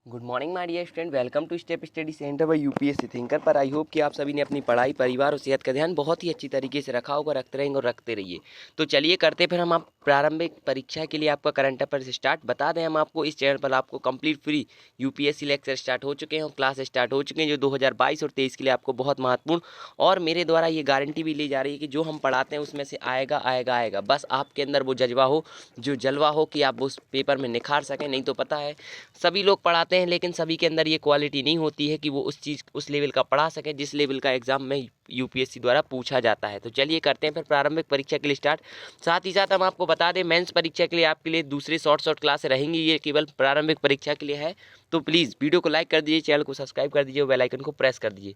Good morning my dear student, welcome to step study centre by UPSC thinker. पर I hope कि आप सभी ने अपनी पढ़ाई, परिवार और सेहत का ध्यान बहुत ही अच्छी तरीके से रखा होगा, रखते रहेंगे और रखते रहिए। तो चलिए करते फिर हम आप प्रारंभिक परीक्षा के लिए आपका करंट अफेयर से स्टार्ट। बता दें हम आपको इस चैनल पर आपको complete free UPSC lecture start हो चुके हैं और क्लास स्टार्ट हो चुके हैं जो 2022 और 23 के लिए आपको बहुत महत्वपूर्ण और मेरे द्वारा ये गारंटी भी ली जा रही है कि जो हम पढ़ाते हैं उसमें से आएगा आएगा आएगा। बस आपके अंदर वो जज्बा हो, जो जलवा हो कि आप उस पेपर में निखार सकें। नहीं तो पता है सभी लोग पढ़ाते हैं लेकिन सभी के अंदर ये क्वालिटी नहीं होती है कि वो उस चीज़ उस लेवल का पढ़ा सके जिस लेवल का एग्जाम में यूपीएससी द्वारा पूछा जाता है। तो चलिए करते हैं फिर प्रारंभिक परीक्षा के लिए स्टार्ट। साथ ही साथ हम आपको बता दें मेंस परीक्षा के लिए आपके लिए दूसरी शॉर्ट क्लास रहेंगी, ये केवल प्रारंभिक परीक्षा के लिए है। तो प्लीज़ वीडियो को लाइक कर दीजिए, चैनल को सब्सक्राइब कर दीजिए और बेल आइकन को प्रेस कर दीजिए।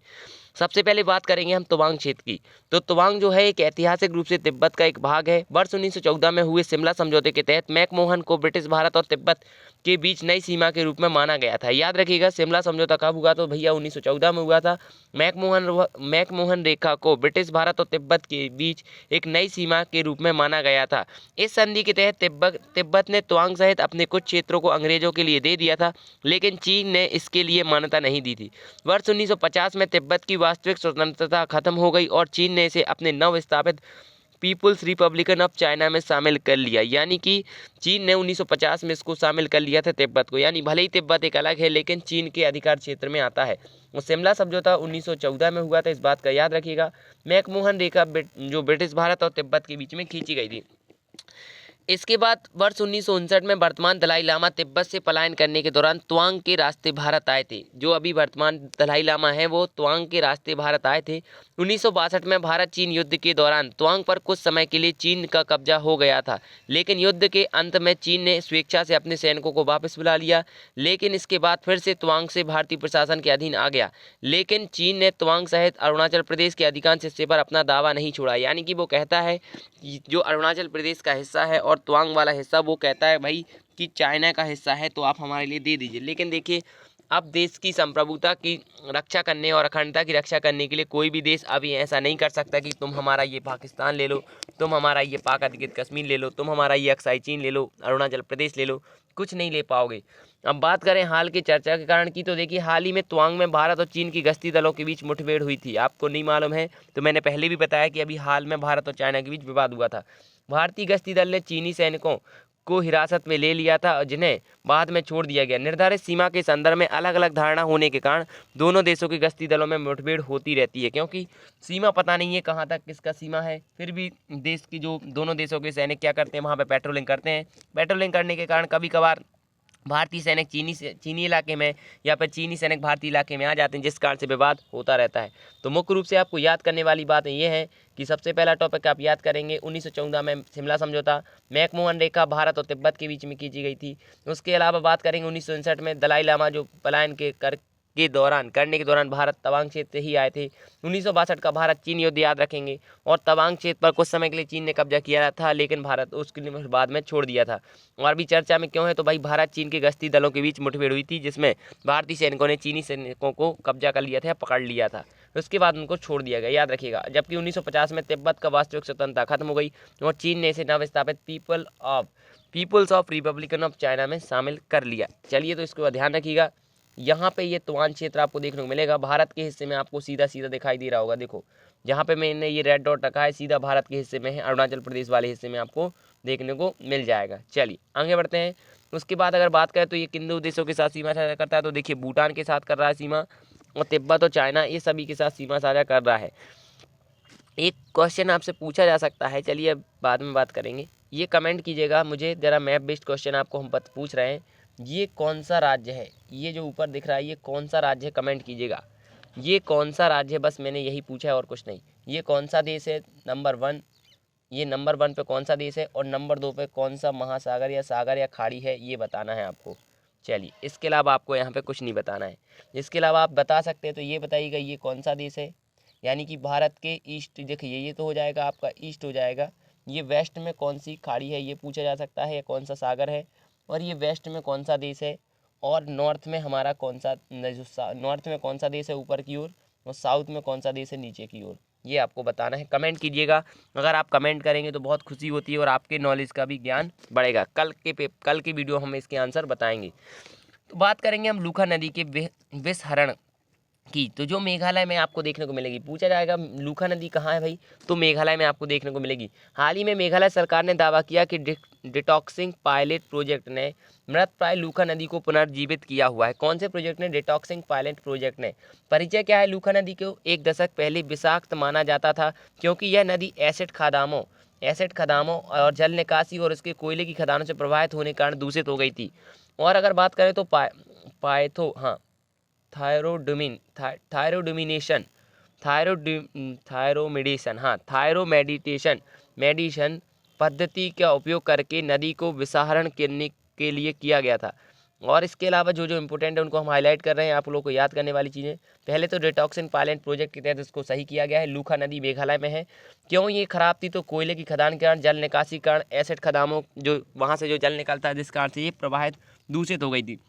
सबसे पहले बात करेंगे हम तवांग क्षेत्र की। तो तवांग जो है एक ऐतिहासिक रूप से तिब्बत का एक भाग है। वर्ष 1914 में हुए शिमला समझौते के तहत मैकमोहन को ब्रिटिश भारत और तिब्बत के बीच नई सीमा के रूप में माना गया था। याद रखिएगा शिमला समझौता कब हुआ, तो भैया 1914 में हुआ था। मैकमोहन रेखा को ब्रिटिश भारत और तिब्बत के बीच एक नई सीमा के रूप में माना गया था। इस संधि के तहत तिब्बत ने तवांग सहित अपने कुछ क्षेत्रों को अंग्रेजों के लिए दे दिया था, लेकिन चीन ने इसके लिए मान्यता नहीं दी थी। वर्ष 1950 में तिब्बत की वास्तविक स्वतंत्रता खत्म हो गई और चीन ने इसे अपने नव स्थापित पीपुल्स रिपब्लिकन ऑफ चाइना में शामिल कर लिया। यानी कि चीन ने 1950 में इसको शामिल कर लिया था तिब्बत को। यानी भले ही तिब्बत एक अलग है लेकिन चीन के अधिकार क्षेत्र में आता है। और शिमला समझौता 1914 में हुआ था, इस बात का याद रखिएगा। मैकमोहन रेखा जो ब्रिटिश भारत और तिब्बत के बीच में खींची गई थी। इसके बाद वर्ष 1959 में वर्तमान दलाई लामा तिब्बत से पलायन करने के दौरान तवांग के रास्ते भारत आए थे। जो अभी वर्तमान दलाई लामा है वो तवांग के रास्ते भारत आए थे। 1962 में भारत चीन युद्ध के दौरान तवांग पर कुछ समय के लिए चीन का कब्जा हो गया था, लेकिन युद्ध के अंत में चीन ने स्वेच्छा से अपने सैनिकों को वापस बुला लिया। लेकिन इसके बाद फिर से तवांग से भारतीय प्रशासन के अधीन आ गया। लेकिन चीन ने तवांग सहित अरुणाचल प्रदेश के अधिकांश हिस्से पर अपना दावा नहीं छोड़ा। यानी कि वो कहता है जो अरुणाचल प्रदेश का हिस्सा है और तवांग वाला हिस्सा वो कहता है भाई कि चाइना का हिस्सा है तो आप हमारे लिए दे दीजिए। लेकिन देखिए अब देश की संप्रभुता की रक्षा करने और अखंडता की रक्षा करने के लिए कोई भी देश अभी ऐसा नहीं कर सकता कि तुम हमारा ये पाकिस्तान ले लो, तुम हमारा ये पाक अधिकृत कश्मीर ले लो, तुम हमारा ये अक्साई चीन ले लो, अरुणाचल प्रदेश ले लो। कुछ नहीं ले पाओगे। अब बात करें हाल की चर्चा के कारण की, तो देखिए हाल ही में तवांग में भारत और चीन की गश्ती दलों के बीच मुठभेड़ हुई थी। आपको नहीं मालूम है तो मैंने पहले भी बताया कि अभी हाल में भारत और चाइना के बीच विवाद हुआ था। भारतीय गश्ती दल ने चीनी सैनिकों को हिरासत में ले लिया था, जिन्हें बाद में छोड़ दिया गया। निर्धारित सीमा के संदर्भ में अलग अलग धारणा होने के कारण दोनों देशों की गश्ती दलों में मुठभेड़ होती रहती है, क्योंकि सीमा पता नहीं है कहाँ तक किसका सीमा है। फिर भी देश की जो दोनों देशों के सैनिक क्या करते हैं, वहाँ पे पेट्रोलिंग करते हैं। पेट्रोलिंग करने के कारण कभी कभार भारतीय सैनिक चीनी इलाके में या फिर चीनी सैनिक भारतीय इलाके में आ जाते हैं, जिस कारण से विवाद होता रहता है। तो मुख्य रूप से आपको याद करने वाली बातें ये हैं कि सबसे पहला टॉपिक आप याद करेंगे 1914 में शिमला समझौता, मैकमोहन रेखा भारत और तिब्बत के बीच में खींची गई थी। उसके अलावा बात करेंगे 1959 में दलाई लामा जो पलायन करने के दौरान भारत तवांग क्षेत्र से ही आए थे। 1962 का भारत चीन युद्ध याद रखेंगे और तवांग क्षेत्र पर कुछ समय के लिए चीन ने कब्जा किया था, लेकिन भारत उसके लिए बाद में छोड़ दिया था। और भी चर्चा में क्यों है, तो भाई भारत चीन के गश्ती दलों के बीच मुठभेड़ हुई थी, जिसमें भारतीय सैनिकों ने चीनी सैनिकों को कब्जा कर लिया था, पकड़ लिया था। उसके बाद उनको छोड़ दिया गया, याद रखिएगा। जबकि 1950 में तिब्बत का वास्तविक स्वतंत्रता खत्म हो गई और चीन ने इसे नवस्थापित peoples of republican of China में शामिल कर लिया। चलिए तो इसको ध्यान रखिएगा। यहाँ पे ये तवांग क्षेत्र आपको देखने को मिलेगा। भारत के हिस्से में आपको सीधा सीधा दिखाई दे रहा होगा। देखो जहाँ पे मैंने ये रेड डॉट रखा है सीधा भारत के हिस्से में है, अरुणाचल प्रदेश वाले हिस्से में आपको देखने को मिल जाएगा। चलिए आगे बढ़ते हैं। उसके बाद अगर बात करें तो ये किन दो देशों के साथ सीमा साझा करता है, तो देखिए भूटान के साथ कर रहा है सीमा, और तिब्बत और चाइना ये सभी के साथ सीमा साझा कर रहा है। एक क्वेश्चन आपसे पूछा जा सकता है, चलिए अब बाद में बात करेंगे। ये कमेंट कीजिएगा मुझे ज़रा, मैप बेस्ड क्वेश्चन आपको हम पूछ रहे हैं। ये कौन सा राज्य है, ये जो ऊपर दिख रहा है ये कौन सा राज्य है, कमेंट कीजिएगा। ये कौन सा राज्य है, बस मैंने यही पूछा है और कुछ नहीं। ये कौन सा देश है, नंबर 1, ये नंबर 1 पे कौन सा देश है, और नंबर 2 पे कौन सा महासागर या सागर या खाड़ी है, ये बताना है आपको। चलिए इसके अलावा आपको यहाँ पे कुछ नहीं बताना है। इसके अलावा आप बता सकते हैं तो ये बताइएगा ये कौन सा देश है। यानी कि भारत के ईस्ट, देखिए ये तो हो जाएगा आपका ईस्ट हो जाएगा। ये वेस्ट में कौन सी खाड़ी है ये पूछा जा सकता है, या कौन सा सागर है, और ये वेस्ट में कौन सा देश है, और नॉर्थ में हमारा कौन सा, नॉर्थ में कौन सा देश है ऊपर की ओर, और साउथ में कौन सा देश है नीचे की ओर, ये आपको बताना है। कमेंट कीजिएगा। अगर आप कमेंट करेंगे तो बहुत खुशी होती है और आपके नॉलेज का भी ज्ञान बढ़ेगा। कल के वीडियो हम इसके आंसर बताएंगे। तो बात करेंगे हम लूखा नदी के विसहरण की। तो जो मेघालय में आपको देखने को मिलेगी, पूछा जाएगा लूखा नदी कहाँ है भाई, तो मेघालय में आपको देखने को मिलेगी। हाल ही में मेघालय सरकार ने दावा किया कि डिटॉक्सिंग पायलट प्रोजेक्ट ने मृत प्राय लूखा नदी को पुनर्जीवित किया हुआ है। कौन से प्रोजेक्ट ने? डिटॉक्सिंग पायलट प्रोजेक्ट ने। परिचय क्या है लूखा नदी को? एक दशक पहले विषाक्त माना जाता था क्योंकि यह नदी एसिड खदानों और जल निकासी और उसके कोयले की खदानों से प्रभावित होने के कारण दूषित हो गई थी। और अगर बात करें तो पायथो हाँ थायरोडोमिनेशन मेडिशन पद्धति का उपयोग करके नदी को विषहरण करने के लिए किया गया था। और इसके अलावा जो जो इम्पोर्टेंट है उनको हम हाईलाइट कर रहे हैं, आप लोगों को याद करने वाली चीज़ें। पहले तो डिटॉक्सिन पायलट प्रोजेक्ट के तहत इसको सही किया गया है। लूखा नदी मेघालय में है। क्यों ये खराब थी? तो कोयले की खदान के कारण, जल निकासी के कारण, एसिड खदानों जो वहाँ से जो जल निकलता है जिस कारण से ये प्रवाहित दूषित हो गई थी।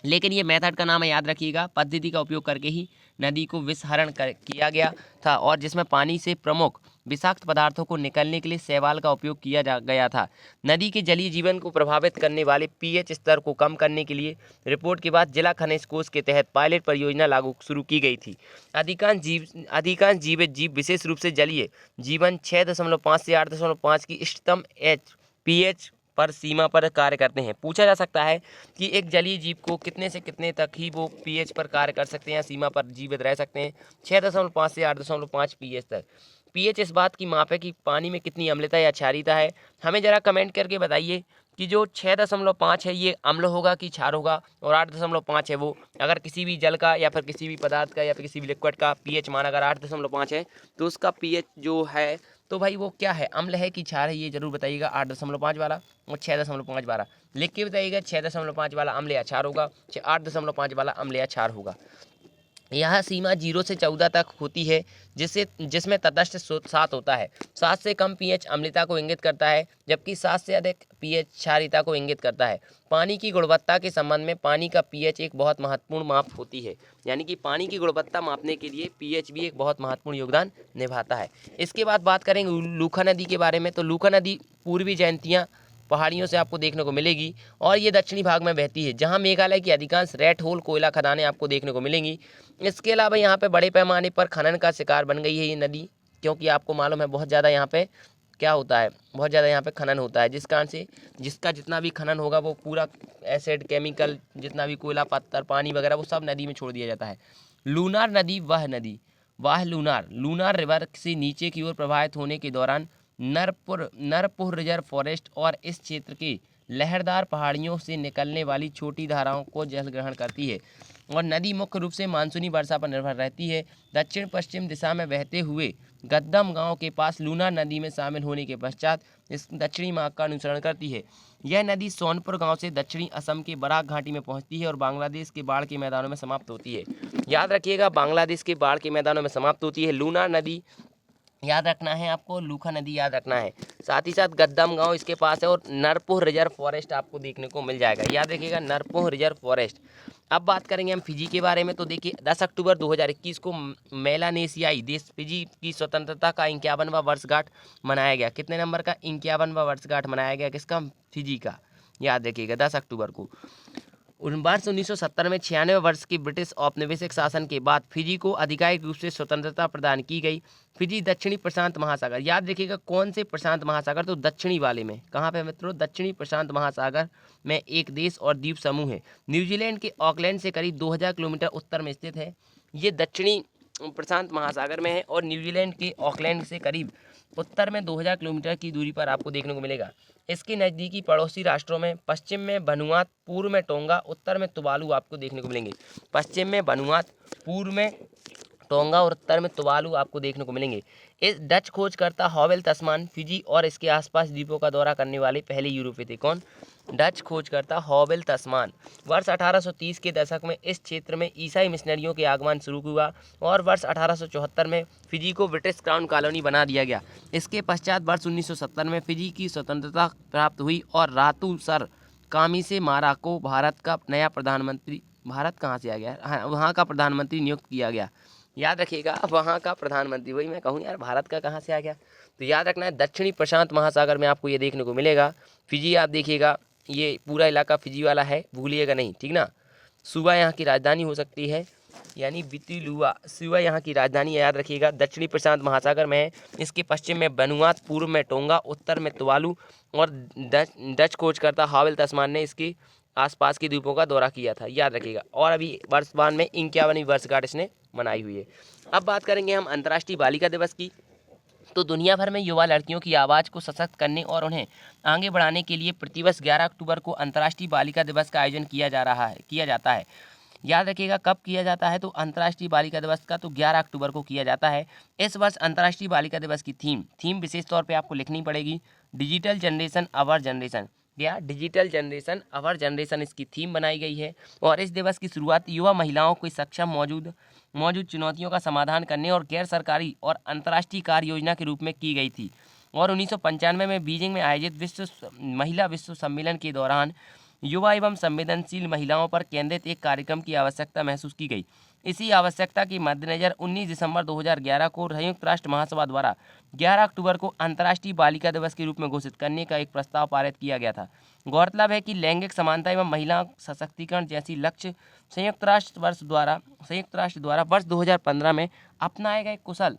लेकिन ये मेथड का नाम याद रखिएगा, पद्धति का उपयोग करके ही नदी को विषहरण किया गया था और जिसमें पानी से प्रमुख विषाक्त पदार्थों को निकलने के लिए शैवाल का उपयोग किया गया था। नदी के जलीय जीवन को प्रभावित करने वाले पीएच स्तर को कम करने के लिए रिपोर्ट के बाद जिला खनिज कोष के तहत पायलट परियोजना लागू शुरू की गई थी। अधिकांश जीवित जीव विशेष रूप से जलीय जीवन 6.5 से 8.5 की इष्टतम पीएच पर सीमा पर कार्य करते हैं। पूछा जा सकता है कि एक जलीय जीव को कितने से कितने तक ही वो पीएच पर कार्य कर सकते हैं, सीमा पर जीवित रह सकते हैं? 6.5 से 8.5 पीएच तक। पीएच इस बात की माप है कि पानी में कितनी अम्लता या क्षारीयता है। हमें जरा कमेंट करके बताइए कि जो 6.5 है ये अम्ल होगा कि क्षार होगा, और 8.5 है वो अगर किसी भी जल का या फिर किसी भी पदार्थ का या फिर किसी भी लिक्विड का पीएच मान अगर 8.5 है तो उसका पीएच जो है तो भाई वो क्या है, अम्ल है कि क्षार है? ये जरूर बताइएगा। 8.5 वाला और 6.5 वाला लिख के बताइएगा। 6.5 वाला अम्ल या क्षार होगा, 8.5 वाला अम्ल या क्षार होगा। यह सीमा 0 से 14 तक होती है जिसमें तटस्थ 7 होता है। 7 से कम पीएच अम्लता को इंगित करता है जबकि 7 से अधिक पीएच क्षारीयता को इंगित करता है। पानी की गुणवत्ता के संबंध में पानी का पीएच एक बहुत महत्वपूर्ण माप होती है, यानी कि पानी की गुणवत्ता मापने के लिए पीएच भी एक बहुत महत्वपूर्ण योगदान निभाता है। इसके बाद बात करेंगे लूखा नदी के बारे में। तो लूखा नदी पूर्वी जयंतिया पहाड़ियों से आपको देखने को मिलेगी और ये दक्षिणी भाग में बहती है जहां मेघालय की अधिकांश रेड होल कोयला खदानें आपको देखने को मिलेंगी। इसके अलावा यहाँ पे बड़े पैमाने पर खनन का शिकार बन गई है ये नदी, क्योंकि आपको मालूम है बहुत ज़्यादा यहाँ पे क्या होता है, बहुत ज़्यादा यहाँ पे खनन होता है, जिस कारण से जिसका जितना भी खनन होगा वो पूरा एसिड केमिकल जितना भी कोयला पत्थर पानी वगैरह वो सब नदी में छोड़ दिया जाता है। लूनार नदी वाह लूनार रिवर से नीचे की ओर प्रवाहित होने के दौरान नरपुर रिजर्व फॉरेस्ट और इस क्षेत्र की लहरदार पहाड़ियों से निकलने वाली छोटी धाराओं को जल ग्रहण करती है और नदी मुख्य रूप से मानसूनी वर्षा पर निर्भर रहती है। दक्षिण पश्चिम दिशा में बहते हुए गद्दम गांव के पास लूना नदी में शामिल होने के पश्चात इस दक्षिणी मार्ग का अनुसरण करती है। यह नदी सोनपुर गांव से दक्षिणी असम के बराक घाटी में पहुंचती है और बांग्लादेश के बाढ़ के मैदानों में समाप्त होती है। याद रखिएगा, बांग्लादेश के बाढ़ के मैदानों में समाप्त होती है। लूना नदी याद रखना है आपको, लूखा नदी याद रखना है। साथ ही साथ गद्दम गांव इसके पास है और नरपुर रिजर्व फॉरेस्ट आपको देखने को मिल जाएगा। याद रखिएगा, नरपुर रिजर्व फॉरेस्ट। अब बात करेंगे हम फिजी के बारे में। तो देखिए 10 अक्टूबर 2021 को मेलानेशियाई देश फिजी की स्वतंत्रता का 51वां वर्षगांठ मनाया गया। कितने नंबर का? 51वां वर्षगांठ मनाया गया किसका? फिजी का। याद रखिएगा 10 अक्टूबर को। वर्ष 1970 में 96 वर्ष के ब्रिटिश औपनिवेशिक शासन के बाद फिजी को आधिकारिक रूप से स्वतंत्रता प्रदान की गई। फिजी दक्षिणी प्रशांत महासागर, याद रखिएगा कौन से प्रशांत महासागर? तो दक्षिणी वाले में। कहाँ पे मित्रों? दक्षिणी प्रशांत महासागर में एक देश और द्वीप समूह है। न्यूजीलैंड के ऑकलैंड से करीब 2000 किलोमीटर उत्तर में स्थित है। ये दक्षिणी प्रशांत महासागर में है और न्यूजीलैंड के ऑकलैंड से करीब उत्तर में 2000 किलोमीटर की दूरी पर आपको देखने को मिलेगा। इसके नज़दीकी पड़ोसी राष्ट्रों में पश्चिम में वनुआतु, पूर्व में टोंगा, उत्तर में तुवालू आपको देखने को मिलेंगे। पश्चिम में वनुआतु, पूर्व में टोंगा और उत्तर में तुवालू आपको देखने को मिलेंगे। इस डच खोजकर्ता हॉवेल तस्मान फिजी और इसके आसपास द्वीपों का दौरा करने वाले पहले यूरोपीय थे। कौन? डच खोजकर्ता हॉवेल तस्मान। वर्ष 1830 के दशक में इस क्षेत्र में ईसाई मिशनरियों के आगमन शुरू हुआ और वर्ष 1874 में फिजी को ब्रिटिश क्राउन कॉलोनी बना दिया गया। इसके पश्चात वर्ष 1970 में फिजी की स्वतंत्रता प्राप्त हुई और रातू सर कामिसे मारा को भारत का नया प्रधानमंत्री, भारत कहाँ से आ गया? हाँ, वहाँ का प्रधानमंत्री नियुक्त किया गया। याद रखिएगा, वहाँ का प्रधानमंत्री, वही मैं कहूँ यार भारत का कहाँ से आ गया। तो याद रखना है दक्षिणी प्रशांत महासागर में आपको ये देखने को मिलेगा। फिजी आप देखिएगा, ये पूरा इलाका फिजी वाला है, भूलिएगा नहीं, ठीक ना। सुवा यहाँ की राजधानी हो सकती है, यानी बितिलुआ सुवा यहाँ की राजधानी याद रखिएगा। दक्षिणी प्रशांत महासागर में है। इसके पश्चिम में वनुआतु, पूर्व में टोंगा, उत्तर में तुवालू और डच खोजकर्ता हावेल तस्मान ने इसके आसपास के द्वीपों का दौरा किया था, याद रखिएगा। और अभी वर्तमान में 51वीं वर्षगांठ इसने मनाई हुई है। अब बात करेंगे हम अंतर्राष्ट्रीय बालिका दिवस की। तो दुनिया भर में युवा लड़कियों की आवाज़ को सशक्त करने और उन्हें आगे बढ़ाने के लिए प्रतिवर्ष 11 अक्टूबर को अंतर्राष्ट्रीय बालिका दिवस का आयोजन किया जाता है। याद रखिएगा कब किया जाता है, तो अंतर्राष्ट्रीय बालिका दिवस का तो 11 अक्टूबर को किया जाता है। इस वर्ष अंतर्राष्ट्रीय बालिका दिवस की थीम विशेष तौर पे आपको लिखनी पड़ेगी, डिजिटल जनरेशन आवर जनरेशन, या डिजिटल जनरेशन आवर जनरेशन इसकी थीम बनाई गई है। और इस दिवस की शुरुआत युवा महिलाओं को सक्षम मौजूद चुनौतियों का समाधान करने और गैर सरकारी और अंतर्राष्ट्रीय कार्य योजना के रूप में की गई थी। और 1995 में बीजिंग में आयोजित महिला विश्व सम्मेलन के दौरान युवा एवं संवेदनशील महिलाओं पर केंद्रित एक कार्यक्रम की आवश्यकता महसूस की गई। इसी आवश्यकता के मद्देनजर 19 दिसंबर 2011 को संयुक्त राष्ट्र महासभा द्वारा 11 अक्टूबर को अंतर्राष्ट्रीय बालिका दिवस के रूप में घोषित करने का एक प्रस्ताव पारित किया गया था। गौरतलब है कि लैंगिक समानता एवं महिला सशक्तिकरण जैसी लक्ष्य संयुक्त राष्ट्र द्वारा वर्ष 2015 में अपनाए गए कुशल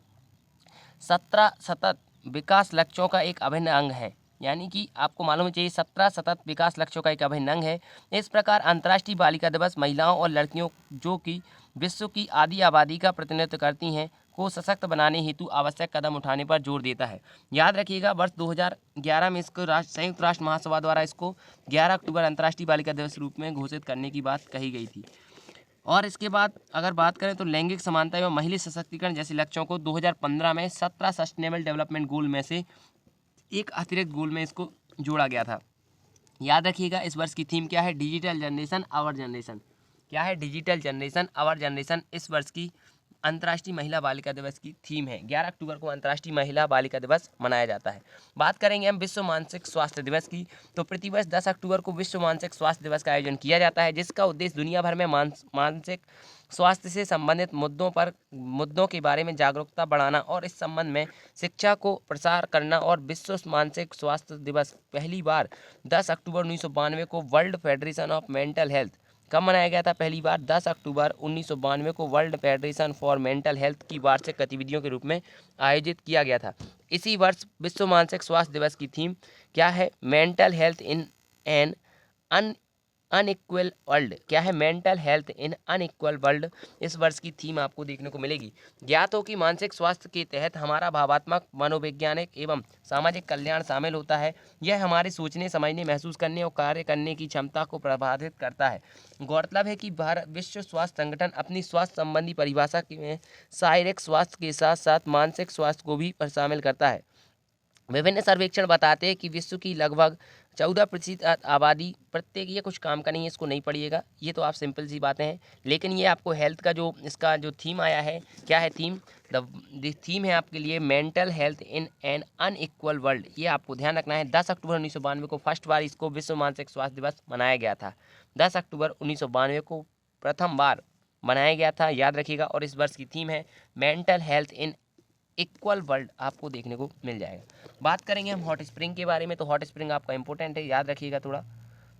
17 सतत विकास लक्ष्यों का एक अभिन्न अंग है। यानी कि आपको मालूम होना चाहिए 17 सतत विकास लक्ष्यों का एक अभिन्न अंग है। इस प्रकार अंतर्राष्ट्रीय बालिका दिवस महिलाओं और लड़कियों जो कि विश्व की आधी आबादी का प्रतिनिधित्व करती हैं को सशक्त बनाने हेतु आवश्यक कदम उठाने पर जोर देता है। याद रखिएगा वर्ष 2011 में इसको संयुक्त राष्ट्र महासभा द्वारा इसको 11 अक्टूबर अंतर्राष्ट्रीय बालिका दिवस के रूप में घोषित करने की बात कही गई थी। और इसके बाद अगर बात करें तो लैंगिक समानता एवं महिला सशक्तिकरण जैसे लक्ष्यों को 2015 में 17 सस्टेनेबल डेवलपमेंट गोल में से एक अतिरिक्त गोल में इसको जोड़ा गया था। याद रखिएगा इस वर्ष की थीम क्या है, डिजिटल जनरेशन आवर जनरेशन। क्या है, डिजिटल जनरेशन आवर जनरेशन इस वर्ष की अंतर्राष्ट्रीय महिला बालिका दिवस की थीम है। 11 अक्टूबर को अंतर्राष्ट्रीय महिला बालिका दिवस मनाया जाता है। बात करेंगे हम विश्व मानसिक स्वास्थ्य दिवस की। तो प्रतिवर्ष 10 अक्टूबर को विश्व मानसिक स्वास्थ्य दिवस का आयोजन किया जाता है, जिसका उद्देश्य दुनिया भर में मानसिक स्वास्थ्य से संबंधित मुद्दों के बारे में जागरूकता बढ़ाना और इस संबंध में शिक्षा को प्रसार करना। और विश्व मानसिक स्वास्थ्य दिवस पहली बार 10 अक्टूबर 1992 को world federation of mental health कब मनाया गया था, पहली बार 10 अक्टूबर 1992 को world federation for mental health की वार्षिक गतिविधियों के रूप में आयोजित किया गया था। इसी वर्ष विश्व मानसिक स्वास्थ्य दिवस की थीम क्या है, mental health in an unequal world. क्या है, मेंटल हेल्थ इन अनइक्वल वर्ल्ड इस वर्ष की थीम आपको देखने को मिलेगी। ज्ञात हो कि मानसिक स्वास्थ्य के तहत हमारा भावात्मक, मनोवैज्ञानिक एवं सामाजिक कल्याण शामिल होता है। यह हमारे सोचने, समझने, महसूस करने और कार्य करने की क्षमता को प्रभावित करता है। गौरतलब है कि विश्व स्वास्थ्य संगठन अपनी स्वास्थ्य संबंधी परिभाषा में शारीरिक स्वास्थ्य के साथ साथ मानसिक स्वास्थ्य को भी शामिल करता है। विभिन्न सर्वेक्षण बताते हैं कि विश्व की लगभग 14% आबादी प्रत्येक, ये कुछ काम का नहीं है, इसको नहीं पढ़िएगा, ये तो आप सिंपल सी बातें हैं। लेकिन ये आपको हेल्थ का इसका जो थीम आया है, क्या है थीम, द थीम है आपके लिए mental health in an unequal world. ये आपको ध्यान रखना है। 10 अक्टूबर 1992 को फर्स्ट बार इसको विश्व मानसिक स्वास्थ्य दिवस मनाया गया था। 10 अक्टूबर 1992 को प्रथम बार मनाया गया था, याद रखिएगा। और इस वर्ष की थीम है mental health in equal world, आपको देखने को मिल जाएगा। बात करेंगे हम हॉट स्प्रिंग के बारे में। तो हॉट स्प्रिंग आपका इंपॉर्टेंट है, याद रखिएगा थोड़ा।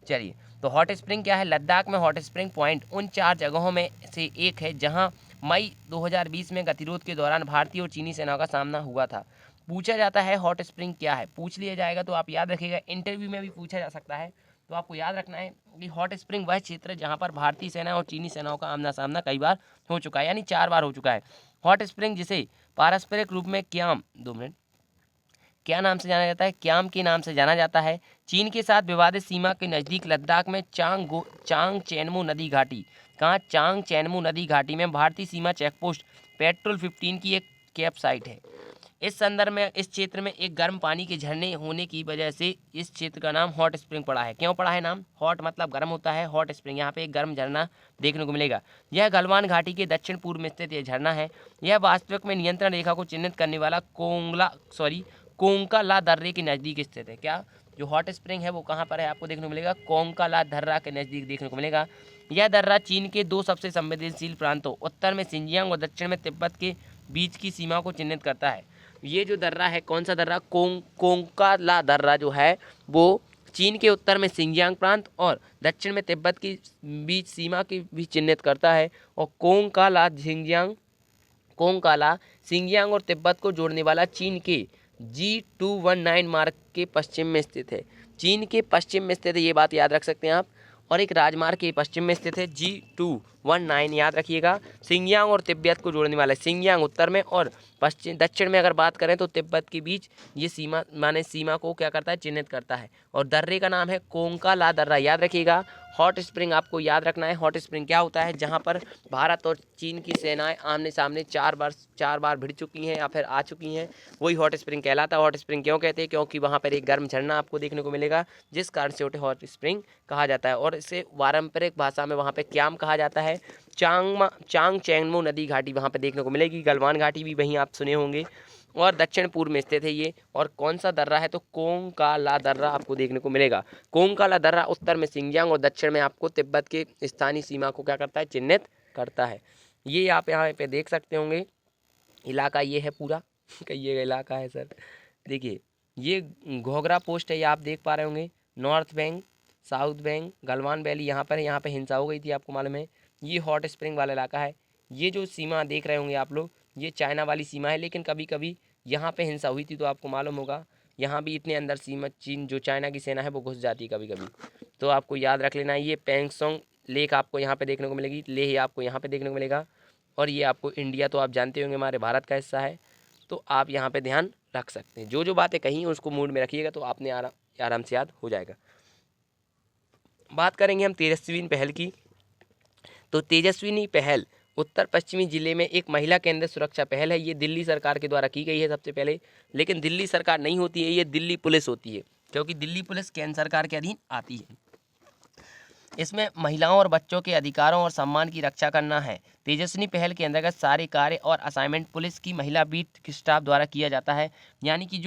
चलिए, तो हॉट स्प्रिंग क्या है, लद्दाख में हॉट स्प्रिंग पॉइंट उन 4 जगहों में से एक है जहां मई 2020 में गतिरोध के दौरान भारतीय और चीनी सेनाओं का सामना हुआ था। पूछा जाता है हॉट स्प्रिंग क्या है, पूछ लिया जाएगा, तो आप याद रखिएगा, इंटरव्यू में भी पूछा जा सकता है। तो आपको याद रखना है कि हॉट स्प्रिंग वह क्षेत्र है जहाँ पर भारतीय सेना और चीनी सेनाओं का आमना सामना कई बार हो चुका है, यानी 4 बार हो चुका है। हॉट स्प्रिंग जिसे पारस्परिक रूप में क्या नाम से जाना जाता है, क्याम के नाम से जाना जाता है, चीन के साथ विवादित सीमा के नज़दीक लद्दाख में चांग चेनमू नदी घाटी। कहाँ, चांग चेनमू नदी घाटी में भारतीय सीमा चेकपोस्ट पेट्रोल 15 की एक कैंप साइट है। इस संदर्भ में इस क्षेत्र में एक गर्म पानी के झरने होने की वजह से इस क्षेत्र का नाम हॉट स्प्रिंग पड़ा है। क्यों पड़ा है नाम, हॉट मतलब गर्म होता है, हॉट स्प्रिंग, यहाँ पे एक गर्म झरना देखने को मिलेगा। यह गलवान घाटी के दक्षिण पूर्व में स्थित यह झरना है। यह वास्तविक में नियंत्रण रेखा को चिन्हित करने वाला कोंका ला दर्रे के नज़दीक स्थित है। क्या, जो हॉट स्प्रिंग है वो कहाँ पर है, आपको देखने को मिलेगा कोंका ला दर्रा के नज़दीक देखने को मिलेगा। यह दर्रा चीन के 2 सबसे संवेदनशील प्रांतों, उत्तर में सिंजियांग और दक्षिण में तिब्बत के बीच की सीमा को चिन्हित करता है। ये जो दर्रा है, कौन सा दर्रा, कोंका ला दर्रा जो है वो चीन के उत्तर में सिंजियांग प्रांत और दक्षिण में तिब्बत की बीच सीमा की भी चिन्हित करता है। और कोंकाला सिंजियांग और तिब्बत को जोड़ने वाला चीन के G219 मार्ग के पश्चिम में स्थित है। चीन के पश्चिम में स्थित है, ये बात याद रख सकते हैं आप। और एक राजमार्ग के पश्चिम में स्थित है G219, याद रखिएगा। सिंजियांग और तिब्बत को जोड़ने वाला है। सिंजियांग उत्तर में और पश्चिम दक्षिण में अगर बात करें तो तिब्बत के बीच ये सीमा माने सीमा को क्या करता है, चिन्हित करता है। और दर्रे का नाम है कोंका ला दर्रा, याद रखिएगा। हॉट स्प्रिंग आपको याद रखना है। हॉट स्प्रिंग क्या होता है, जहाँ पर भारत और चीन की सेनाएं आमने सामने चार बार भिड़ चुकी हैं या फिर आ चुकी हैं, वही हॉट स्प्रिंग कहलाता है। हॉट स्प्रिंग क्यों कहते हैं, क्योंकि वहाँ पर एक गर्म झरना आपको देखने को मिलेगा, जिस कारण से उसे हॉट स्प्रिंग कहा जाता है। और इसे पारंपरिक भाषा में वहाँ पे क्याम कहा जाता है। चांगचेंगमो नदी घाटी वहाँ पे देखने को मिलेगी। गलवान घाटी भी वहीं आप सुने होंगे। और दक्षिण पूर्व में स्थित है ये। और कौन सा दर्रा है, तो कोंकाला दर्रा आपको देखने को मिलेगा। कोंकाला दर्रा उत्तर में सिंजियांग और दक्षिण में आपको तिब्बत के स्थानीय सीमा को क्या करता है, चिन्हित करता है। ये आप यहाँ पे देख सकते होंगे। इलाका ये है पूरा कहिएगा इलाका है सर। देखिए ये घोघरा पोस्ट है, ये आप देख पा रहे होंगे। North bank, south bank, Galwan valley यहाँ पर है। यहाँ पे हिंसा हो गई थी, आपको मालूम है। ये हॉट स्प्रिंग वाला इलाका है। ये जो सीमा देख रहे होंगे आप लोग, ये चाइना वाली सीमा है, लेकिन कभी कभी यहाँ पे हिंसा हुई थी तो आपको मालूम होगा यहाँ भी इतने अंदर सीमा चीन जो चाइना की सेना है वो घुस जाती है कभी कभी, तो आपको याद रख लेना है। ये पेंगसोंग लेक आपको यहाँ पे देखने को मिलेगी, लेह आपको यहाँ पे देखने को मिलेगा। और ये आपको इंडिया तो आप जानते होंगे हमारे भारत का हिस्सा है, तो आप यहाँ पे ध्यान रख सकते हैं। जो जो बातें कही हैं उसको मूड में रखिएगा तो आपने आराम से याद हो जाएगा। बात करेंगे हम तेजस्विनी पहल की। तो तेजस्विनी पहल उत्तर पश्चिमी जिले में एक महिला केंद्रित सुरक्षा पहल है। ये दिल्ली सरकार के द्वारा की गई है सबसे पहले, लेकिन दिल्ली सरकार नहीं होती है, ये दिल्ली पुलिस होती है, क्योंकि दिल्ली पुलिस केंद्र सरकार के अधीन आती है। इसमें महिलाओं और बच्चों के अधिकारों और सम्मान की रक्षा करना है। तेजस्विनी पहल के अंतर्गत सारे कार्य और असाइनमेंट पुलिस की महिला बीट स्टाफ द्वारा किया जाता है। यानी कि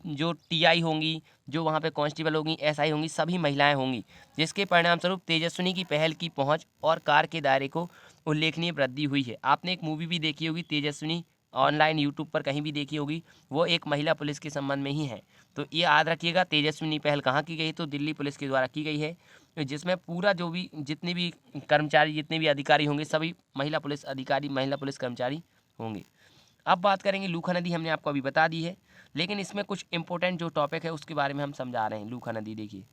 जो टीआई होंगी, जो वहाँ पे कांस्टेबल होंगी, एसआई होंगी, सभी महिलाएं होंगी, जिसके परिणाम स्वरूप तेजस्विनी की पहल की पहुंच और कार्य के दायरे को उल्लेखनीय वृद्धि हुई है। आपने एक मूवी भी देखी होगी तेजस्विनी, ऑनलाइन यूट्यूब पर कहीं भी देखी होगी, वो एक महिला पुलिस के संबंध में ही है। तो ये याद रखिएगा, तेजस्विनी पहल कहाँ की गई, तो दिल्ली पुलिस के द्वारा की गई है, जिसमें पूरा जो भी जितने भी कर्मचारी, जितने भी अधिकारी होंगे, सभी महिला पुलिस अधिकारी, महिला पुलिस कर्मचारी होंगे। अब बात करेंगे लूखा नदी, हमने आपको अभी बता दी है, लेकिन इसमें कुछ इंपॉर्टेंट जो टॉपिक है उसके बारे में हम समझा रहे हैं। लूखा नदी देखिए,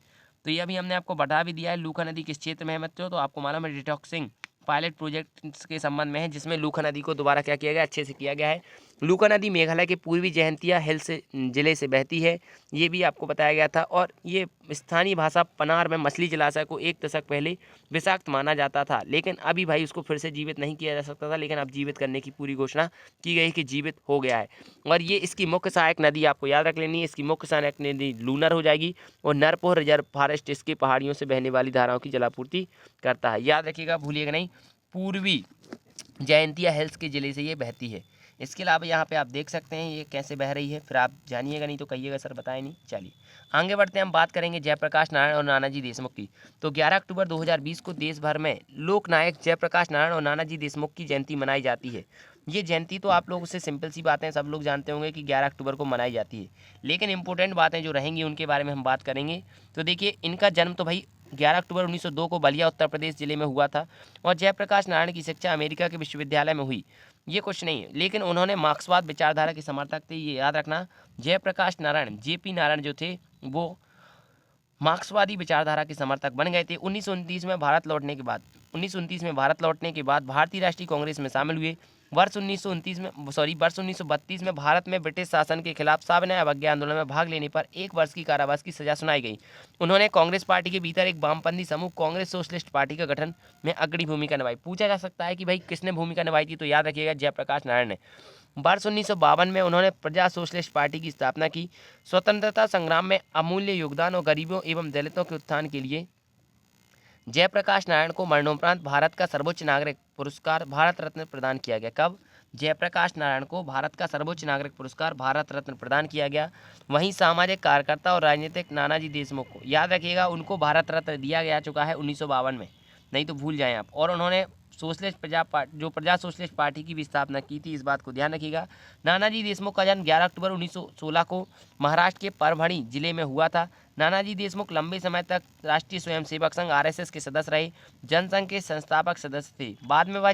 तो ये अभी हमने आपको बता भी दिया है। लूखा नदी किस क्षेत्र में है बच्चों, तो आपको मालूम है डिटॉक्सिंग पायलट प्रोजेक्ट के संबंध में है, जिसमें लूखा नदी को दोबारा क्या किया गया, अच्छे से किया गया है। लूखा नदी मेघालय के पूर्वी जयंतिया हिल्स जिले से बहती है, ये भी आपको बताया गया था। और ये स्थानीय भाषा पनार में मछली जलाशय को एक दशक पहले विषाक्त माना जाता था, लेकिन अभी भाई उसको फिर से जीवित नहीं किया जा सकता था, लेकिन अब जीवित करने की पूरी घोषणा की गई कि जीवित हो गया है। और ये इसकी मुख्य सहायक नदी आपको याद रख लेनी है, इसकी मुख्य सहायक नदी लूनर हो जाएगी। और नरपोह रिजर्व फॉरेस्ट इसके पहाड़ियों से बहने वाली धाराओं की जलापूर्ति करता है। याद रखिएगा, भूलिएगा नहीं, पूर्वी जयंतिया हिल्स के जिले से ये बहती है। इसके अलावा यहाँ पे आप देख सकते हैं ये कैसे बह रही है, फिर आप जानिएगा, नहीं तो कहिएगा सर बताए नहीं। चलिए आगे बढ़ते हैं, हम बात करेंगे जयप्रकाश नारायण और नानाजी देशमुख की। तो 11 अक्टूबर 2020 को देश भर में लोकनायक जयप्रकाश नारायण और नानाजी देशमुख की जयंती मनाई जाती है। ये जयंती तो आप लोगों से सिंपल सी बातें सब लोग जानते होंगे कि 11 अक्टूबर को मनाई जाती है, लेकिन इंपॉर्टेंट बातें जो रहेंगी उनके बारे में हम बात करेंगे। तो देखिए, इनका जन्म तो भाई 11 अक्टूबर 1902 को बलिया उत्तर प्रदेश जिले में हुआ था। और जयप्रकाश नारायण की शिक्षा अमेरिका के विश्वविद्यालय में हुई, ये कुछ नहीं है, लेकिन उन्होंने मार्क्सवाद विचारधारा के समर्थक थे, ये याद रखना। जयप्रकाश नारायण, जेपी नारायण जो थे, वो मार्क्सवादी विचारधारा के समर्थक बन गए थे। 1929 में भारत लौटने के बाद भारतीय राष्ट्रीय कांग्रेस में शामिल हुए। वर्ष 1932 में भारत में ब्रिटिश शासन के खिलाफ सविनय अवज्ञा आंदोलन में भाग लेने पर 1 वर्ष की कारावास की सजा सुनाई गई। उन्होंने कांग्रेस पार्टी के भीतर एक वामपंथी समूह कांग्रेस सोशलिस्ट पार्टी का गठन में अग्रणी भूमिका निभाई। पूछा जा सकता है कि भाई किसने भूमिका निभाई थी, तो याद रखिएगा जयप्रकाश नारायण ने। वर्ष 1952 में उन्होंने प्रजा सोशलिस्ट पार्टी की स्थापना की। स्वतंत्रता संग्राम में अमूल्य योगदान और गरीबों एवं दलितों के उत्थान के लिए जयप्रकाश नारायण को मरणोपरांत भारत का सर्वोच्च नागरिक पुरस्कार भारत रत्न प्रदान किया गया। कब? जयप्रकाश नारायण को भारत का सर्वोच्च नागरिक पुरस्कार भारत रत्न प्रदान किया गया। वहीं सामाजिक कार्यकर्ता और राजनीतिक नानाजी देशमुख को याद रखिएगा, उनको भारत रत्न दिया गया चुका है 1952 में, नहीं तो भूल जाएं आप। और उन्होंने प्रजा सोशलिस्ट पार्टी की भी स्थापना की थी, इस बात को ध्यान रखिएगा। नानाजी देशमुख का जन्म 11 अक्टूबर 1916 को महाराष्ट्र के परभणी जिले में हुआ था। नानाजी देशमुख लंबे समय तक राष्ट्रीय स्वयंसेवक संघ आरएसएस के सदस्य रहे, जनसंघ के संस्थापक सदस्य थे। बाद में वह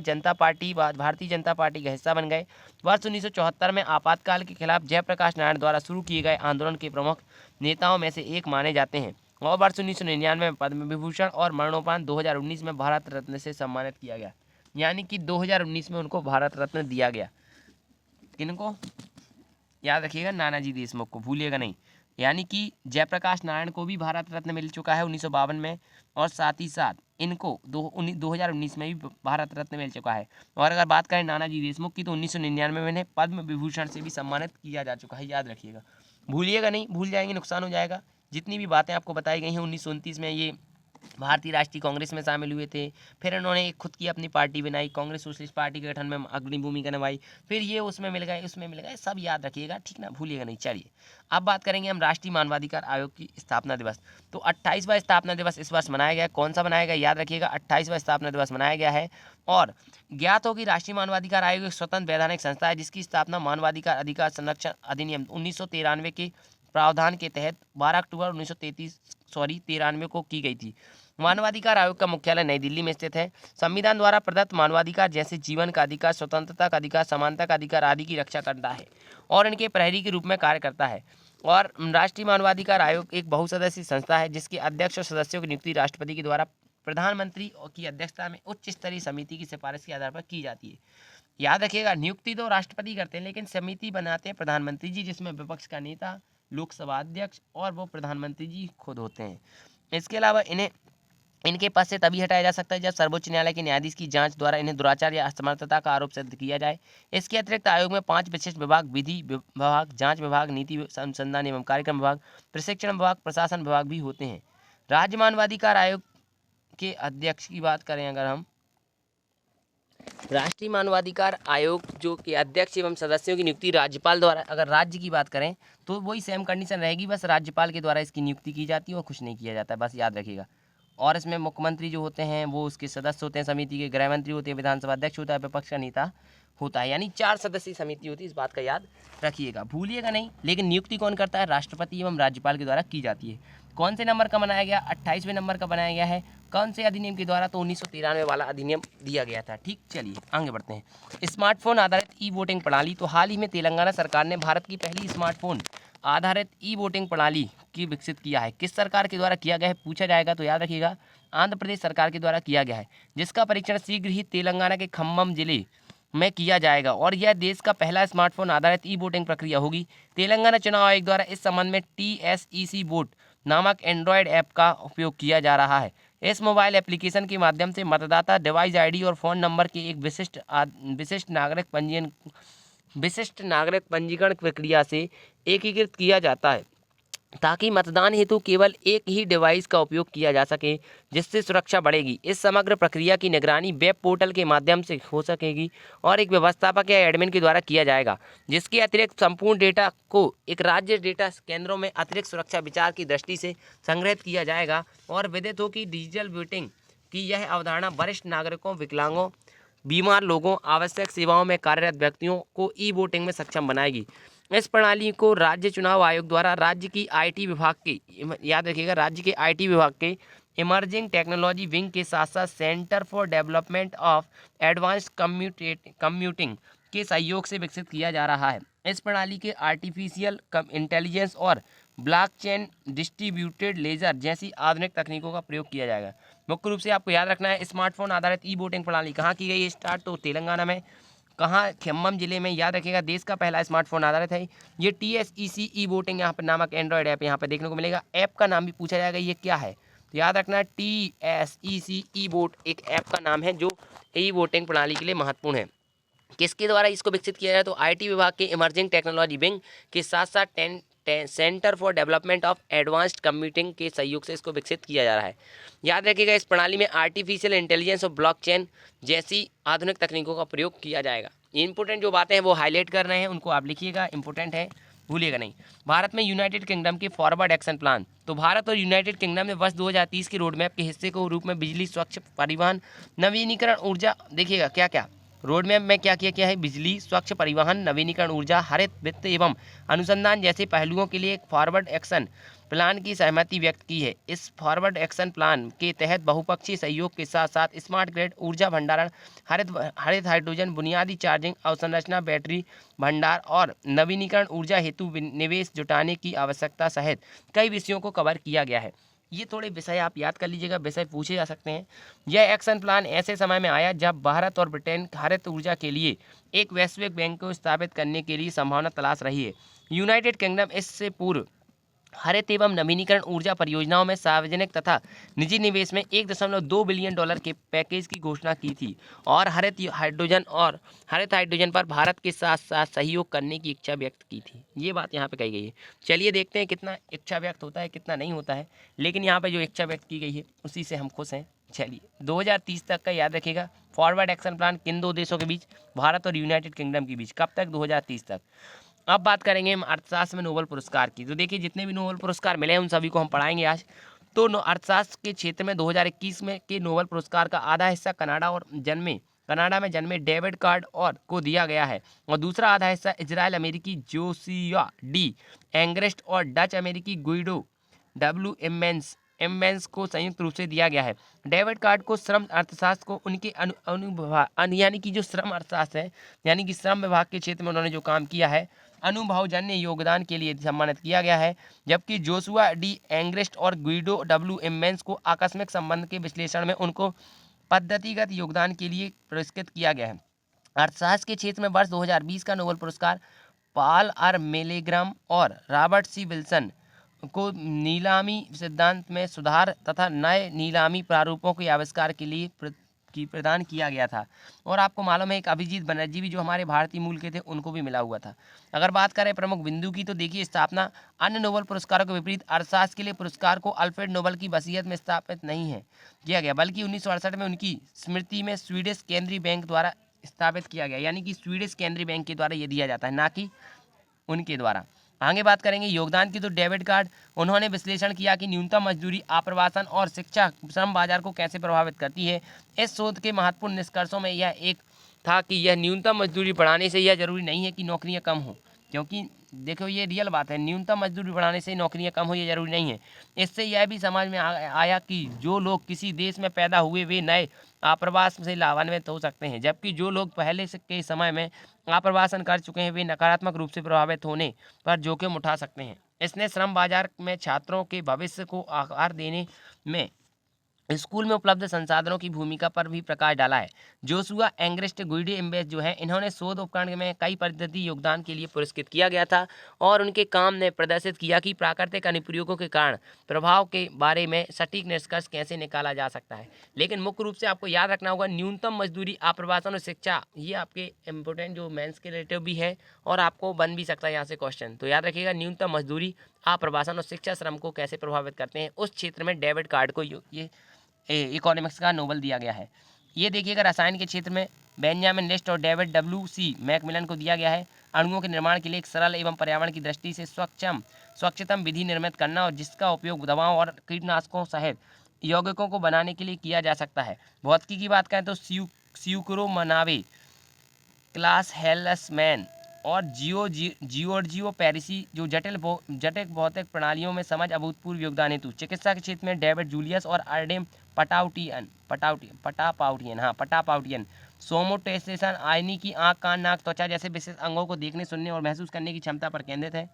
भारतीय जनता पार्टी का हिस्सा बन गए। वर्ष 1974 में आपातकाल के खिलाफ जयप्रकाश नारायण द्वारा शुरू किए गए आंदोलन के प्रमुख नेताओं में से एक माने जाते हैं और वर्ष 1999 में पद्म विभूषण और मरणोपरांत 2019 में भारत रत्न से सम्मानित किया गया। यानी कि 2019 में उनको भारत रत्न दिया गया। किनको? याद रखिएगा, नानाजी देशमुख को भूलिएगा नहीं। यानी कि जयप्रकाश नारायण को भी भारत रत्न मिल चुका है 1952 में, और साथ ही साथ इनको 2019 में भी भारत रत्न मिल चुका है। और अगर बात करें नानाजी देशमुख की तो 1999 में इन्हें पद्म विभूषण से भी सम्मानित किया जा चुका है, याद रखिएगा, भूलिएगा नहीं, भूल जाएंगे नुकसान हो जाएगा। जितनी भी बातें आपको बताई गई हैं, 1929 में ये भारतीय राष्ट्रीय कांग्रेस में शामिल हुए थे, फिर इन्होंने खुद की अपनी पार्टी बनाई, कांग्रेस सोशलिस्ट पार्टी के गठन में अग्रणी भूमिका निभाई, फिर ये उसमें मिल गए, सब याद रखिएगा, ठीक ना, भूलिएगा नहीं। चलिए अब बात करेंगे हम राष्ट्रीय मानवाधिकार आयोग की स्थापना दिवस। तो 28वां स्थापना दिवस इस वर्ष मनाया गया। कौन सा मनाया गया? याद रखिएगा, 28वां स्थापना दिवस मनाया गया है। और ज्ञात हो कि राष्ट्रीय मानवाधिकार आयोग एक स्वतंत्र वैधानिक संस्था है जिसकी स्थापना मानवाधिकार अधिकार संरक्षण अधिनियम 1993 के प्रावधान के तहत 12 अक्टूबर 1993 को की गई थी। मानवाधिकार आयोग का मुख्यालय नई दिल्ली में स्थित है। संविधान द्वारा प्रदत्त मानवाधिकार जैसे जीवन का अधिकार, स्वतंत्रता का अधिकार, समानता का अधिकार आदि की रक्षा करता है और इनके प्रहरी के रूप में कार्य करता है। और राष्ट्रीय मानवाधिकार आयोग एक बहुसदस्यीय संस्था है जिसके अध्यक्ष और सदस्यों की नियुक्ति राष्ट्रपति के द्वारा प्रधानमंत्री की अध्यक्षता में उच्च स्तरीय समिति की सिफारिश के आधार पर की जाती है। याद रखिएगा, नियुक्ति तो राष्ट्रपति करते हैं लेकिन समिति बनाते हैं प्रधानमंत्री जी, जिसमें विपक्ष का नेता, लोकसभा अध्यक्ष और वो प्रधानमंत्री जी खुद होते हैं। इसके अलावा इनके पद से तभी हटाया जा सकता है जब सर्वोच्च न्यायालय के न्यायाधीश की जांच द्वारा इन्हें दुराचार या असमर्थता का आरोप सिद्ध किया जाए। इसके अतिरिक्त आयोग में 5 विशिष्ट विभाग, विधि विभाग, जांच विभाग, नीति अनुसंधान एवं कार्यक्रम विभाग, प्रशिक्षण विभाग, प्रशासन विभाग भी होते हैं। राज्य मानवाधिकार आयोग के अध्यक्ष की बात करें अगर हम, राष्ट्रीय मानवाधिकार आयोग जो के अध्यक्ष एवं सदस्यों की नियुक्ति राज्यपाल द्वारा, अगर राज्य की बात करें तो वही सेम कंडीशन रहेगी, बस राज्यपाल के द्वारा इसकी नियुक्ति की जाती है और कुछ नहीं किया जाता है, बस याद रखिएगा। और इसमें मुख्यमंत्री जो होते हैं वो उसके सदस्य होते हैं, समिति के गृह मंत्री होते हैं, विधानसभा अध्यक्ष होता है, विपक्ष का नेता होता है, यानी 4 सदस्यीय समिति होती है, इस बात का याद रखिएगा, भूलिएगा नहीं। लेकिन नियुक्ति कौन करता है? राष्ट्रपति एवं राज्यपाल के द्वारा की जाती है। कौन से नंबर का बनाया गया? 28वें नंबर का बनाया गया है। कौन से अधिनियम के द्वारा? तो 1993 वाला अधिनियम दिया गया था। ठीक, चलिए आगे बढ़ते हैं। स्मार्टफोन आधारित ई वोटिंग प्रणाली। तो हाल ही में तेलंगाना सरकार ने भारत की पहली स्मार्टफोन आधारित ई वोटिंग प्रणाली की विकसित किया है। किस सरकार के द्वारा किया गया है पूछा जाएगा तो याद रखिएगा, आंध्र प्रदेश सरकार के द्वारा किया गया है, जिसका परीक्षण शीघ्र ही तेलंगाना के खम्मम जिले में किया जाएगा और यह देश का पहला स्मार्टफोन आधारित ई वोटिंग प्रक्रिया होगी। तेलंगाना चुनाव आयोग द्वारा इस संबंध में TSEC वोट नामक एंड्रॉयड ऐप का उपयोग किया जा रहा है। इस मोबाइल एप्लीकेशन के माध्यम से मतदाता डिवाइस ID और फ़ोन नंबर के एक विशिष्ट नागरिक पंजीकरण प्रक्रिया से एकीकृत किया जाता है ताकि मतदान हेतु केवल एक ही डिवाइस का उपयोग किया जा सके, जिससे सुरक्षा बढ़ेगी। इस समग्र प्रक्रिया की निगरानी वेब पोर्टल के माध्यम से हो सकेगी और एक व्यवस्थापक या एडमिन के द्वारा किया जाएगा, जिसके अतिरिक्त संपूर्ण डेटा को एक राज्य डेटा केंद्रों में अतिरिक्त सुरक्षा विचार की दृष्टि से संग्रहित किया जाएगा। और विदित हो कि डिजिटल वोटिंग की यह अवधारणा वरिष्ठ नागरिकों, विकलांगों, बीमार लोगों, आवश्यक सेवाओं में कार्यरत व्यक्तियों को ई वोटिंग में सक्षम बनाएगी। इस प्रणाली को राज्य चुनाव आयोग द्वारा राज्य की IT विभाग के, याद रखिएगा, राज्य के IT विभाग के इमर्जिंग टेक्नोलॉजी विंग के साथ साथ centre for development of advanced computing के सहयोग से विकसित किया जा रहा है। इस प्रणाली के आर्टिफिशियल इंटेलिजेंस और ब्लॉकचेन, डिस्ट्रीब्यूटेड लेजर जैसी आधुनिक तकनीकों का प्रयोग किया जाएगा। मुख्य रूप से आपको याद रखना है, स्मार्टफोन आधारित ई वोटिंग प्रणाली कहाँ की गई है स्टार्ट? तो तेलंगाना में। कहाँ? खम्मम जिले में। याद रखिएगा, देश का पहला स्मार्टफोन आधारित है ये। TSEC ई वोटिंग यहाँ पर नामक एंड्रॉयड ऐप यहाँ पर देखने को मिलेगा। ऐप का नाम भी पूछा जाएगा, ये क्या है? तो याद रखना, TSEC ई वोट एक ऐप का नाम है जो ई वोटिंग प्रणाली के लिए महत्वपूर्ण है। किसके द्वारा इसको विकसित किया जाए? तो IT विभाग के इमर्जिंग टेक्नोलॉजी विंग के साथ साथ centre for development of advanced computing के सहयोग से इसको विकसित किया जा रहा है। याद रखिएगा, इस प्रणाली में आर्टिफिशियल इंटेलिजेंस और ब्लॉकचेन जैसी आधुनिक तकनीकों का प्रयोग किया जाएगा। इंपोर्टेंट जो बातें हैं वो हाईलाइट कर रहे हैं, उनको आप लिखिएगा, इंपोर्टेंट है। भूलिएगा नहीं। भारत में यूनाइटेड किंगडम के फॉरवर्ड एक्शन प्लान। तो भारत और यूनाइटेड किंगडम ने वर्ष 2030 के रोड मैप के हिस्से को रूप में बिजली, स्वच्छ परिवहन, नवीनीकरण ऊर्जा, देखिएगा क्या क्या रोड मैप में क्या किया क्या है, बिजली, स्वच्छ परिवहन, नवीनीकरण ऊर्जा, हरित वित्त एवं अनुसंधान जैसे पहलुओं के लिए एक फॉरवर्ड एक्शन प्लान की सहमति व्यक्त की है। इस फॉरवर्ड एक्शन प्लान के तहत बहुपक्षीय सहयोग के साथ साथ स्मार्ट ग्रिड, ऊर्जा भंडारण, हरित हाइड्रोजन, बुनियादी चार्जिंग अवसंरचना, बैटरी भंडार और नवीनीकरण ऊर्जा हेतु निवेश जुटाने की आवश्यकता सहित कई विषयों को कवर किया गया है। ये थोड़े विषय आप याद कर लीजिएगा, विषय पूछे जा सकते हैं। यह एक्शन प्लान ऐसे समय में आया जब भारत और ब्रिटेन हरित ऊर्जा के लिए एक वैश्विक बैंक को स्थापित करने के लिए संभावना तलाश रही है। यूनाइटेड किंगडम इससे पूर्व हरित एवं नवीनीकरण ऊर्जा परियोजनाओं में सार्वजनिक तथा निजी निवेश में $1.2 बिलियन के पैकेज की घोषणा की थी और हरित हाइड्रोजन पर भारत के साथ साथ सहयोग करने की इच्छा व्यक्त की थी। ये बात यहाँ पे कही गई है। चलिए देखते हैं कितना इच्छा व्यक्त होता है, कितना नहीं होता है, लेकिन यहाँ पे जो इच्छा व्यक्त की गई है उसी से हम खुश हैं। चलिए 2030 तक का याद रखिएगा। फॉरवर्ड एक्शन प्लान किन दो देशों के बीच, भारत और यूनाइटेड किंगडम के बीच, कब तक, 2030 तक। अब बात करेंगे हम अर्थशास्त्र में नोबेल पुरस्कार की। तो देखिए जितने भी नोबेल पुरस्कार मिले हैं उन सभी को हम पढ़ाएंगे आज। तो अर्थशास्त्र के क्षेत्र में 2021 में के नोबेल पुरस्कार का आधा हिस्सा कनाडा में जन्मे डेविड कार्ड और को दिया गया है और दूसरा आधा हिस्सा इजराइल अमेरिकी जोसिया डी एंग्रेस्ट और डच अमेरिकी गुइडो डब्ल्यू एम्मेंस को संयुक्त रूप से दिया गया है। डेविड कार्ड को श्रम अर्थशास्त्र को उनके यानी कि जो श्रम अर्थशास्त्र है, यानी कि श्रम विभाग के क्षेत्र में उन्होंने जो काम किया है, अनुभवजन्य योगदान के लिए सम्मानित किया गया है। जबकि जोशुआ डी एंग्रेस्ट और गुइडो डब्ल्यू एम्मेंस को आकस्मिक संबंध के विश्लेषण में उनको पद्धतिगत योगदान के लिए पुरस्कृत किया गया है। अर्थशास्त्र के क्षेत्र में वर्ष 2020 का नोबेल पुरस्कार पॉल आर मेलेग्राम और रॉबर्ट सी विल्सन को नीलामी सिद्धांत में सुधार तथा नए नीलामी प्रारूपों के आविष्कार के लिए प्रदान किया गया था। और आपको मालूम है एक अभिजीत बनर्जी भी जो हमारे भारतीय मूल के थे उनको भी मिला हुआ था। अगर बात करें प्रमुख बिंदु की, तो देखिए स्थापना अन्य नोबेल पुरस्कारों के विपरीत अर्थशास्त्र के लिए पुरस्कार को अल्फ्रेड नोबेल की वसीयत में स्थापित नहीं है किया गया, बल्कि 1968 में उनकी स्मृति में स्वीडिश केंद्रीय बैंक द्वारा स्थापित किया गया। यानी कि स्वीडिश केंद्रीय बैंक के द्वारा ये दिया जाता है, ना कि उनके द्वारा। आगे बात करेंगे योगदान की, तो डेविड कार्ड उन्होंने विश्लेषण किया कि न्यूनतम मजदूरी, आप्रवासन और शिक्षा श्रम बाजार को कैसे प्रभावित करती है। इस शोध के महत्वपूर्ण निष्कर्षों में यह एक था कि यह न्यूनतम मजदूरी बढ़ाने से यह जरूरी नहीं है कि नौकरियां कम हो, क्योंकि देखो ये रियल बात है, न्यूनतम मजदूरी बढ़ाने से नौकरियां कम हो ये जरूरी नहीं है। इससे यह भी समझ में आया कि जो लोग किसी देश में पैदा हुए वे नए आप्रवास से लाभान्वित हो सकते हैं, जबकि जो लोग पहले से के समय में आप्रवासन कर चुके हैं वे नकारात्मक रूप से प्रभावित होने पर जोखिम उठा सकते हैं। इसने श्रम बाजार में छात्रों के भविष्य को आकार देने में स्कूल में उपलब्ध संसाधनों की भूमिका पर भी प्रकाश डाला है। जोशुआ एंग्रेस्ट, गुइडो एम्बेस जो है, इन्होंने शोध उपकरण में कई पद्धति योगदान के लिए पुरस्कृत किया गया था और उनके काम ने प्रदर्शित किया कि प्राकृतिक अनुप्रयोगों के कारण प्रभाव के बारे में सटीक निष्कर्ष कैसे निकाला जा सकता है। लेकिन मुख्य रूप से आपको याद रखना होगा न्यूनतम मजदूरी, आप्रवासन और शिक्षा, ये आपके इम्पोर्टेंट जो मेंस के रिलेटिव भी है और आपको बन भी सकता है यहाँ से क्वेश्चन। तो याद रखिएगा न्यूनतम मजदूरी, आप्रवासन और शिक्षा श्रम को कैसे प्रभावित करते हैं, उस क्षेत्र में डेविड कार्ड को ये इकोनॉमिक्स का नोबेल दिया गया है। ये देखिएगा रसायन के क्षेत्र में बेंजामिन लिस्ट और डेविड डब्ल्यू.सी. मैकमिलन को दिया गया है। अणुओं के निर्माण के लिए एक सरल एवं पर्यावरण की दृष्टि से स्वच्छतम विधि निर्मित करना और जिसका उपयोग दवाओं और कीटनाशकों सहित यौगिकों को बनाने के लिए किया जा सकता है। भौतिकी की बात करें तो स्यूक्रो मनावे, क्लास हेल्समैन और जियोर्जियो पेरिसी जो जटिल भौतिक प्रणालियों में समझ अभूतपूर्व योगदान हेतु। चिकित्सा के क्षेत्र में डेविड जूलियस और आर्डेम पटापाउटियन सोमोटेसेशन आयनी की आँख, कान, नाक, त्वचा जैसे विशेष अंगों को देखने, सुनने और महसूस करने की क्षमता पर केंद्रित है।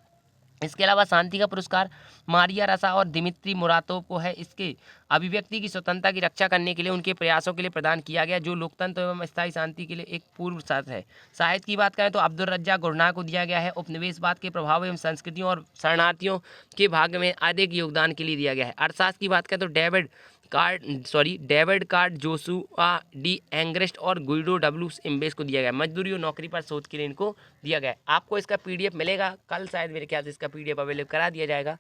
इसके अलावा शांति का पुरस्कार मारिया रसा और दिमित्री मुरातोव को है। इसके अभिव्यक्ति की स्वतंत्रता की रक्षा करने के लिए उनके प्रयासों के लिए प्रदान किया गया, जो लोकतंत्र एवं स्थायी शांति के लिए एक पूर्व शर्त है। साहित्य की बात करें तो अब्दुल रज्जाक गुरनाह को दिया गया है। उपनिवेशवाद के प्रभाव एवं संस्कृतियों और शरणार्थियों के भाग्य में अधिक योगदान के लिए दिया गया है। अर्थशास्त्र की बात करें तो David David Card, Joshua D Angrist और गुइडो डब्ल्यू इम्बेस को दिया गया। मजदूरी और नौकरी पर शोध के लिए इनको दिया गया। आपको इसका पीडीएफ मिलेगा, कल शायद मेरे ख्याल से इसका पीडीएफ अवेलेबल करा दिया जाएगा।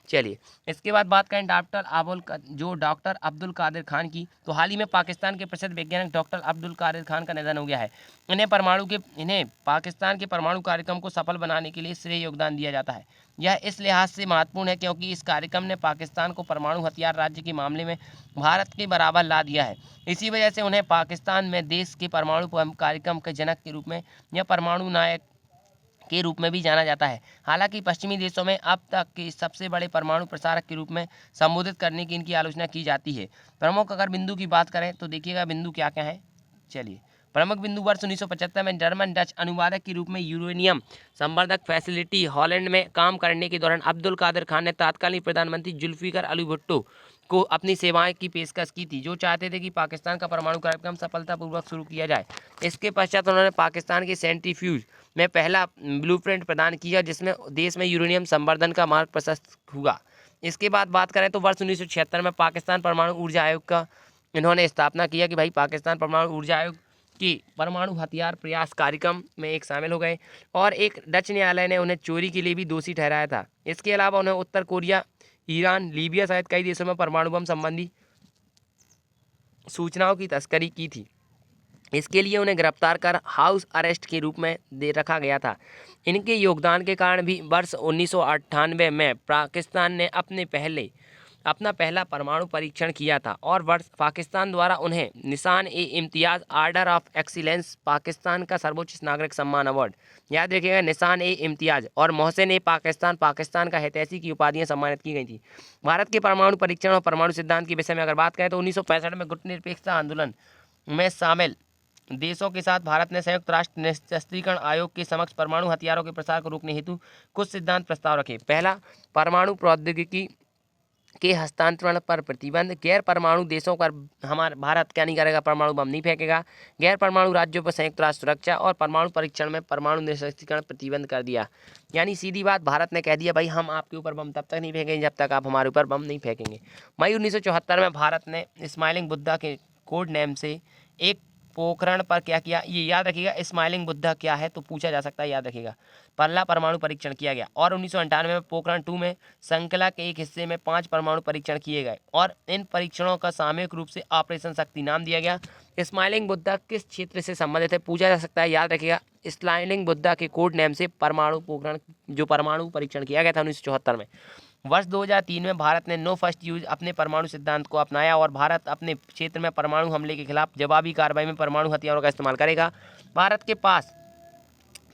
चलिए इसके बाद बात करें डॉक्टर अब्दुल कादिर खान की, तो हाल ही में पाकिस्तान के प्रसिद्ध वैज्ञानिक डॉक्टर अब्दुल कादिर खान का निधन हो गया है। इन्हें पाकिस्तान के परमाणु कार्यक्रम को सफल बनाने के लिए श्रेय योगदान दिया जाता है। यह इस लिहाज से महत्वपूर्ण है क्योंकि इस कार्यक्रम ने पाकिस्तान को परमाणु हथियार राज्य के मामले में भारत के बराबर ला दिया है। इसी वजह से उन्हें पाकिस्तान में देश के परमाणु कार्यक्रम के जनक के रूप में या परमाणु नायक के रूप में भी जाना जाता है। हालांकि पश्चिमी देशों में अब तक के सबसे बड़े परमाणु प्रसारक के रूप में संबोधित करने की इनकी आलोचना की जाती है। प्रमुख अगर बिंदु की बात करें तो देखिएगा बिंदु क्या क्या है। चलिए प्रमुख बिंदु वर्ष 1975 में जर्मन डच अनुवादक के रूप में यूरेनियम संवर्धक फैसिलिटी हॉलैंड में काम करने के दौरान अब्दुल कादिर खान ने तत्कालीन प्रधानमंत्री जुल्फिकार अली भुट्टो को अपनी सेवाएं की पेशकश की थी, जो चाहते थे कि पाकिस्तान का परमाणु कार्यक्रम सफलतापूर्वक शुरू किया जाए। इसके पश्चात उन्होंने पाकिस्तान के सेंट्रीफ्यूज में पहला ब्लूप्रिंट प्रदान किया जिसमें देश में यूरेनियम संवर्धन का मार्ग प्रशस्त हुआ। इसके बाद बात करें तो वर्ष 1976 में पाकिस्तान परमाणु ऊर्जा आयोग का इन्होंने स्थापना किया कि भाई पाकिस्तान परमाणु ऊर्जा आयोग की परमाणु हथियार प्रयास कार्यक्रम में एक शामिल हो गए और एक डच न्यायालय ने उन्हें चोरी के लिए भी दोषी ठहराया था। इसके अलावा उन्हें उत्तर कोरिया, ईरान, लीबिया सहित कई देशों में परमाणु बम संबंधी सूचनाओं की तस्करी की थी। इसके लिए उन्हें गिरफ्तार कर हाउस अरेस्ट के रूप में दे रखा गया था। इनके योगदान के कारण भी वर्ष 1998 में पाकिस्तान ने अपना पहला परमाणु परीक्षण किया था और वर्ष पाकिस्तान द्वारा उन्हें निशान-ए-इम्तियाज़ ऑर्डर ऑफ एक्सीलेंस, पाकिस्तान का सर्वोच्च नागरिक सम्मान अवार्ड, याद रखिएगा निशान-ए-इम्तियाज़, और मोहसिन-ए-पाकिस्तान, पाकिस्तान का हितैषी की उपाधियां सम्मानित की गई थी। भारत के परमाणु परीक्षण और परमाणु सिद्धांत के विषय में अगर बात करें तो 1965 में गुटनिरपेक्षता आंदोलन में शामिल देशों के साथ भारत ने संयुक्त राष्ट्र निरस्त्रीकरण आयोग के समक्ष परमाणु हथियारों के प्रसार को रोकने हेतु कुछ सिद्धांत प्रस्ताव रखे। पहला, परमाणु प्रौद्योगिकी के हस्तांतरण पर प्रतिबंध। गैर परमाणु देशों पर भारत क्या नहीं करेगा, परमाणु बम नहीं फेंकेगा। गैर परमाणु राज्यों पर संयुक्त राष्ट्र सुरक्षा और परमाणु परीक्षण में परमाणु निरस्त्रीकरण प्रतिबंध कर दिया। यानी सीधी बात, भारत ने कह दिया भाई हम आपके ऊपर बम तब तक नहीं फेंकेंगे जब तक आप हमारे ऊपर बम नहीं फेंकेंगे। मई 1974 में भारत ने स्माइलिंग बुद्धा के कोड नेम से एक पोखरण पर क्या किया, ये याद रखिएगा। स्माइलिंग बुद्धा क्या है तो पूछा जा सकता है, याद रखिएगा। पहला परमाणु परीक्षण किया गया और 1998 में पोखरण 2 में श्रृंखला के एक हिस्से में 5 परमाणु परीक्षण किए गए और इन परीक्षणों का सामूहिक रूप से ऑपरेशन शक्ति नाम दिया गया। स्माइलिंग बुद्धा किस क्षेत्र से संबंधित है पूछा जा सकता है, याद रखिएगा। स्माइलिंग बुद्धा के कोड नेम से परमाणु परीक्षण किया गया था 1974 में। वर्ष 2003 में भारत ने नो फर्स्ट यूज अपने परमाणु सिद्धांत को अपनाया और भारत अपने क्षेत्र में परमाणु हमले के खिलाफ जवाबी कार्रवाई में परमाणु हथियारों का इस्तेमाल करेगा। भारत के पास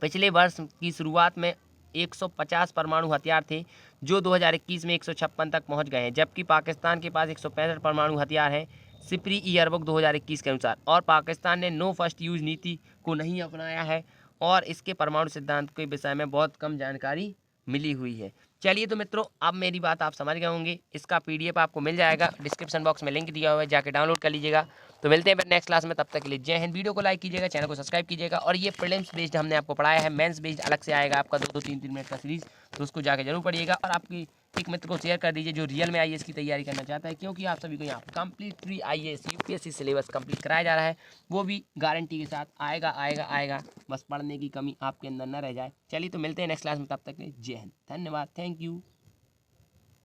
पिछले वर्ष की शुरुआत में 150 परमाणु हथियार थे जो 2021 में 156 तक पहुंच गए हैं, जबकि पाकिस्तान के पास 165 परमाणु हथियार हैं सिपरी ईयरबुक 2021 के अनुसार। और पाकिस्तान ने नो फर्स्ट यूज नीति को नहीं अपनाया है और इसके परमाणु सिद्धांत के विषय में बहुत कम जानकारी मिली हुई है। चलिए तो मित्रों, अब मेरी बात आप समझ गए होंगे। इसका पीडीएफ आपको मिल जाएगा, डिस्क्रिप्शन बॉक्स में लिंक दिया हुआ है, जाके डाउनलोड कर लीजिएगा। तो मिलते हैं फिर नेक्स्ट क्लास में, तब तक के लिए जय हिंद। वीडियो को लाइक कीजिएगा, चैनल को सब्सक्राइब कीजिएगा। और ये प्रीलिम्स बेस्ड हमने आपको पढ़ाया है, मेंस बेस्ड अलग से आएगा आपका 2-3 मिनट का सीरीज, तो उसको जाके जरूर पढ़िएगा और आपकी एक मित्र को शेयर कर दीजिए जो रियल में आईएएस की तैयारी करना चाहता है, क्योंकि आप सभी को यहाँ complete free IAS UPSC syllabus complete कराया जा रहा है, वो भी गारंटी के साथ आएगा। बस पढ़ने की कमी आपके अंदर न रह जाए। चलिए तो मिलते हैं नेक्स्ट क्लास में, तब तक के लिए जय हिंद, धन्यवाद, थैंक यू।